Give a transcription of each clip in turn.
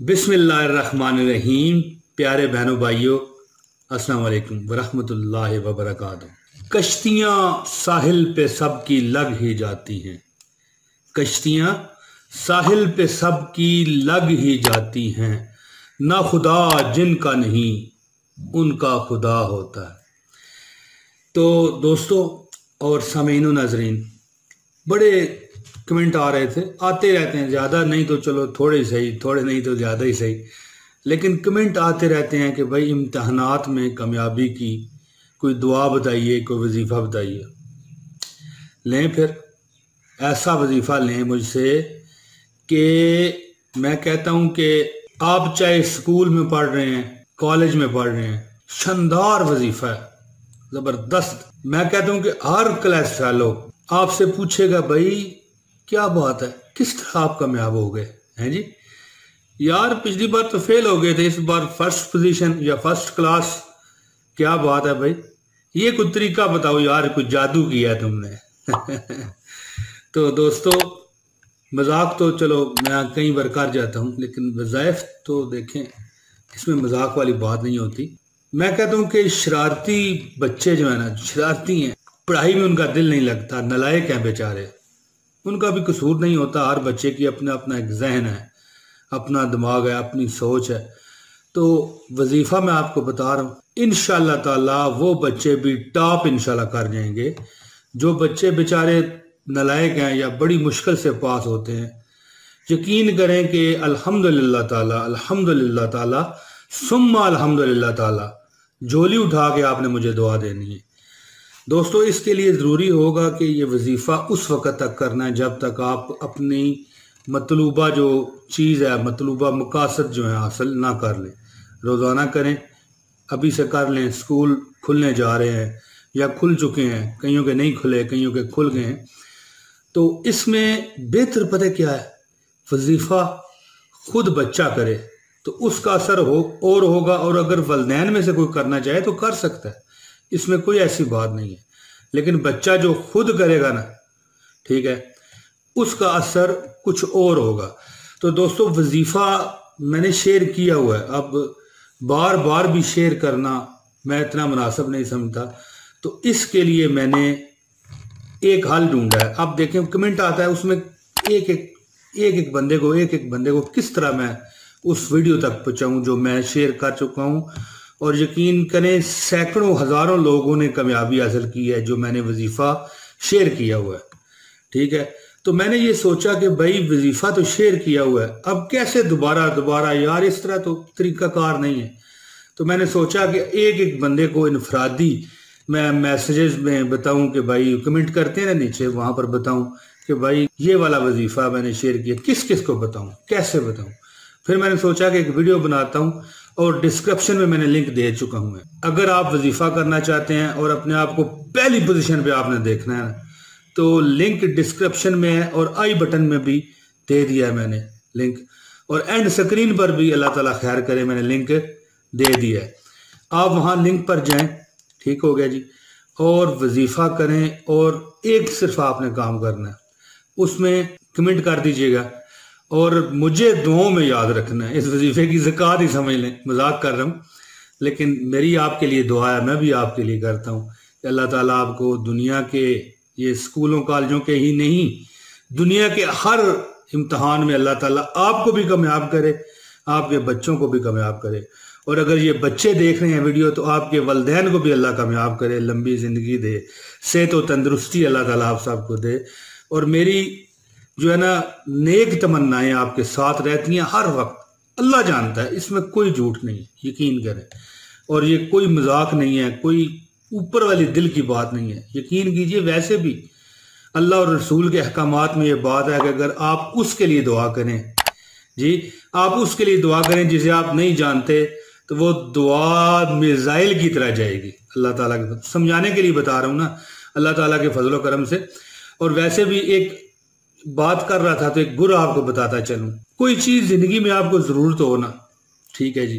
बिस्मिल्लाहिर्रहमानिर्रहीम। प्यारे बहनों भाइयों, अस्सलाम वालेकुम वरहमतुल्लाहि वबरकातुहू। कश्तियाँ साहिल पे सबकी लग ही जाती हैं, कश्तियाँ साहिल पे सबकी लग ही जाती हैं, ना खुदा जिनका नहीं उनका खुदा होता है। तो दोस्तों और सामीन नाजरीन, बड़े कमेंट आ रहे थे, आते रहते हैं, ज़्यादा नहीं तो चलो थोड़े सही, थोड़े नहीं तो ज़्यादा ही सही, लेकिन कमेंट आते रहते हैं कि भाई इम्तहानात में कामयाबी की कोई दुआ बताइए, कोई वजीफ़ा बताइए। लें फिर ऐसा वजीफ़ा लें मुझसे कि मैं कहता हूँ कि आप चाहे स्कूल में पढ़ रहे हैं, कॉलेज में पढ़ रहे हैं, शानदार वजीफ़ा है, ज़बरदस्त। मैं कहता हूँ कि हर क्लास फेलो आपसे पूछेगा भाई क्या बात है, किस तरह आप कामयाब हो गए हैं जी। यार पिछली बार तो फेल हो गए थे, इस बार फर्स्ट पोजीशन या फर्स्ट क्लास, क्या बात है भाई, ये कोई तरीका बताओ यार, कोई जादू किया है तुमने। तो दोस्तों मजाक तो चलो मैं कई बार कर जाता हूँ, लेकिन वज़ाइफ तो देखें, इसमें मजाक वाली बात नहीं होती। मैं कहता हूँ कि शरारती बच्चे जो है ना, शरारती हैं, पढ़ाई में उनका दिल नहीं लगता, नालायक हैं बेचारे, उनका भी कसूर नहीं होता। हर बच्चे की अपना अपना एक जहन है, अपना दिमाग है, अपनी सोच है। तो वजीफ़ा मैं आपको बता रहा हूँ, इंशाअल्लाह ताला वो बच्चे भी टॉप इंशाल्लाह कर जाएंगे। जो बच्चे बेचारे नालायक हैं या बड़ी मुश्किल से पास होते हैं, यकीन करें कि अल्हम्दुलिल्लाह ताला, अल्हम्दुलिल्लाह ताला, सुम्मा अल्हम्दुलिल्लाह ताला, झोली उठा के आपने मुझे दुआ देनी है। दोस्तों इसके लिए ज़रूरी होगा कि ये वजीफ़ा उस वक़्त तक करना है जब तक आप अपनी मतलूबा जो चीज़ है, मतलूबा मकासद जो है हासिल ना कर लें। रोज़ाना करें, अभी से कर लें। स्कूल खुलने जा रहे हैं या खुल चुके हैं, कईयों के नहीं खुले, कईयों के खुल गए हैं। तो इसमें बेहतर पता क्या है, वजीफ़ा खुद बच्चा करे तो उसका असर और होगा, और अगर वलदैन में से कोई करना चाहे तो कर सकता है, इसमें कोई ऐसी बात नहीं है। लेकिन बच्चा जो खुद करेगा ना, ठीक है, उसका असर कुछ और होगा। तो दोस्तों वजीफ़ा मैंने शेयर किया हुआ है, अब बार बार भी शेयर करना मैं इतना मुनासिब नहीं समझता। तो इसके लिए मैंने एक हल ढूंढा है। अब देखें कमेंट आता है, उसमें एक एक बंदे को किस तरह मैं उस वीडियो तक पहुँचाऊँ जो मैं शेयर कर चुका हूँ। और यकीन करें सैकड़ों हज़ारों लोगों ने कामयाबी हासिल की है जो मैंने वजीफ़ा शेयर किया हुआ है, ठीक है। तो मैंने ये सोचा कि भाई वजीफ़ा तो शेयर किया हुआ है, अब कैसे दोबारा यार, इस तरह तो तरीक़ाकार नहीं है। तो मैंने सोचा कि एक एक बंदे को इनफरादी मैं मैसेजेस में बताऊं कि भाई कमेंट करते हैं ना नीचे, वहाँ पर बताऊं कि भाई ये वाला वजीफ़ा मैंने शेयर किया, किस किस को बताऊं, कैसे बताऊं। फिर मैंने सोचा कि एक वीडियो बनाता हूँ और डिस्क्रिप्शन में मैंने लिंक दे चुका हूँ। अगर आप वजीफ़ा करना चाहते हैं और अपने आप को पहली पोजीशन पे आपने देखना है ना, तो लिंक डिस्क्रिप्शन में है और आई बटन में भी दे दिया है मैंने लिंक, और एंड स्क्रीन पर भी अल्लाह ताला खैर करे मैंने लिंक दे दिया है। आप वहाँ लिंक पर जाएं, ठीक हो गया जी, और वजीफ़ा करें। और एक सिर्फ आपने काम करना है, उसमें कमेंट कर दीजिएगा और मुझे दुआओं में याद रखना है। इस वजीफे की ज़कात ही समझ लें, मजाक कर रहा हूँ, लेकिन मेरी आपके लिए दुआ है, मैं भी आपके लिए करता हूँ कि अल्लाह ताला आपको दुनिया के ये स्कूलों कॉलेजों के ही नहीं, दुनिया के हर इम्तहान में अल्लाह ताला आपको भी कामयाब करे, आपके बच्चों को भी कामयाब करे। और अगर ये बच्चे देख रहे हैं वीडियो तो आपके वलदैन को भी अल्लाह कामयाब करे, लंबी ज़िंदगी दे, सेहत और तंदुरुस्ती अल्लाह ताला आप सबको दे। और मेरी जो है ना नेक तमन्नाएं आपके साथ रहती हैं हर वक्त, अल्लाह जानता है, इसमें कोई झूठ नहीं है, यकीन करें। और ये कोई मजाक नहीं है, कोई ऊपर वाली दिल की बात नहीं है, यकीन कीजिए। वैसे भी अल्लाह और रसूल के अहकामात में ये बात है कि अगर आप उसके लिए दुआ करें जी, आप उसके लिए दुआ करें जिसे आप नहीं जानते, तो वो दुआ मिसाइल की तरह जाएगी। अल्लाह ताला के समझाने के लिए बता रहा हूँ ना, अल्लाह ताला के फजल व करम से। और वैसे भी एक बात कर रहा था तो एक गुर आपको बताता चलूं, कोई चीज जिंदगी में आपको जरूरत हो ना, ठीक है जी,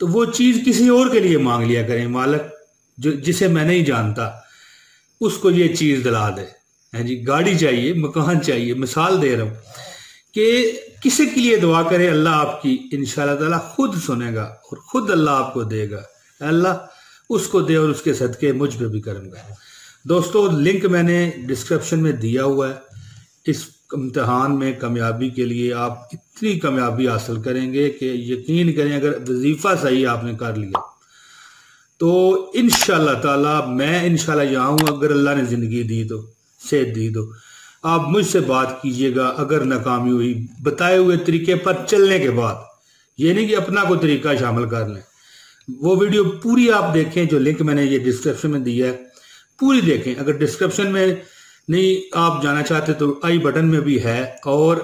तो वो चीज किसी और के लिए मांग लिया करें, मालिक जो जिसे मैं नहीं जानता उसको ये चीज दिला दे, है जी। गाड़ी चाहिए, मकान चाहिए, मिसाल दे रहा हूँ کہ کسی کے لیے دعا کرے اللہ آپ کی انشاءاللہ تعالی خود سنے گا اور خود اللہ آپ کو دے گا. اللہ اس کو دے اور اس کے صدقے مجھ پہ بھی کرم گا. دوستو لنک میں نے ڈسکرپشن میں دیا ہوا ہے. اس امتحان میں کامیابی کے لیے آپ اتنی کامیابی حاصل کریں گے کہ یقین کریں اگر وظیفہ صحیح آپ نے کر لیا تو انشاءاللہ تعالی میں انشاءاللہ یہاں ہوں. اگر اللہ نے زندگی دی تو صحت دی تو آپ مجھ سے بات کیجئے گا. اگر ناکامی ہوئی بتائے ہوئے طریقے پر چلنے کے بعد، یہ نہیں کہ اپنا کوئی طریقہ شامل کر لیں. وہ ویڈیو پوری آپ دیکھیں جو لنک میں نے یہ ڈسکرپشن میں دیا ہے، پوری دیکھیں. اگر ڈسکرپشن میں نہیں آپ جانا چاہتے تو آئی بٹن میں بھی ہے اور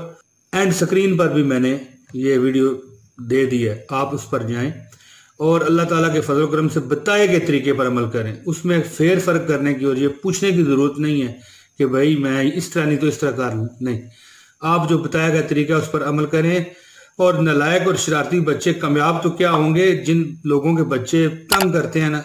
اینڈ سکرین پر بھی میں نے یہ ویڈیو دے دی ہے. آپ اس پر جائیں اور اللہ تعالیٰ کے فضل و کرم سے بتائے گئے طریقے پر عمل کریں. اس میں پھیر فرق کرنے کی اور یہ پوچھنے کی ضرورت نہیں ہے کہ بھائی میں اس طرح نہیں تو اس طرح کر لوں. نہیں، آپ جو بتایا گیا طریقہ اس پر عمل کریں. اور نالائق اور شرارتی بچے کامیاب تو کیا ہوں گے، جن لوگوں کے بچے تنگ کرتے ہیں نا،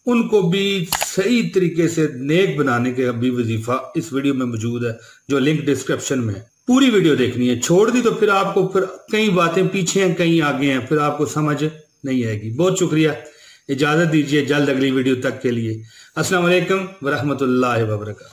ان کو بھی صحیح طریقے سے نیک بنانے کے بھی وظیفہ اس ویڈیو میں موجود ہے جو لنک ڈسکرپشن میں ہے. پوری ویڈیو دیکھنی ہے. چھوڑ دی تو پھر آپ کو پھر کئی باتیں پیچھے ہیں کئی آگے ہیں، پھر آپ کو سمجھ نہیں آئے گی. بہت شکریہ. اجازت دیجیے جلد اگلی ویڈیو تک کے لیے. السلام علیکم ورحمۃ اللہ وبرکاتہ.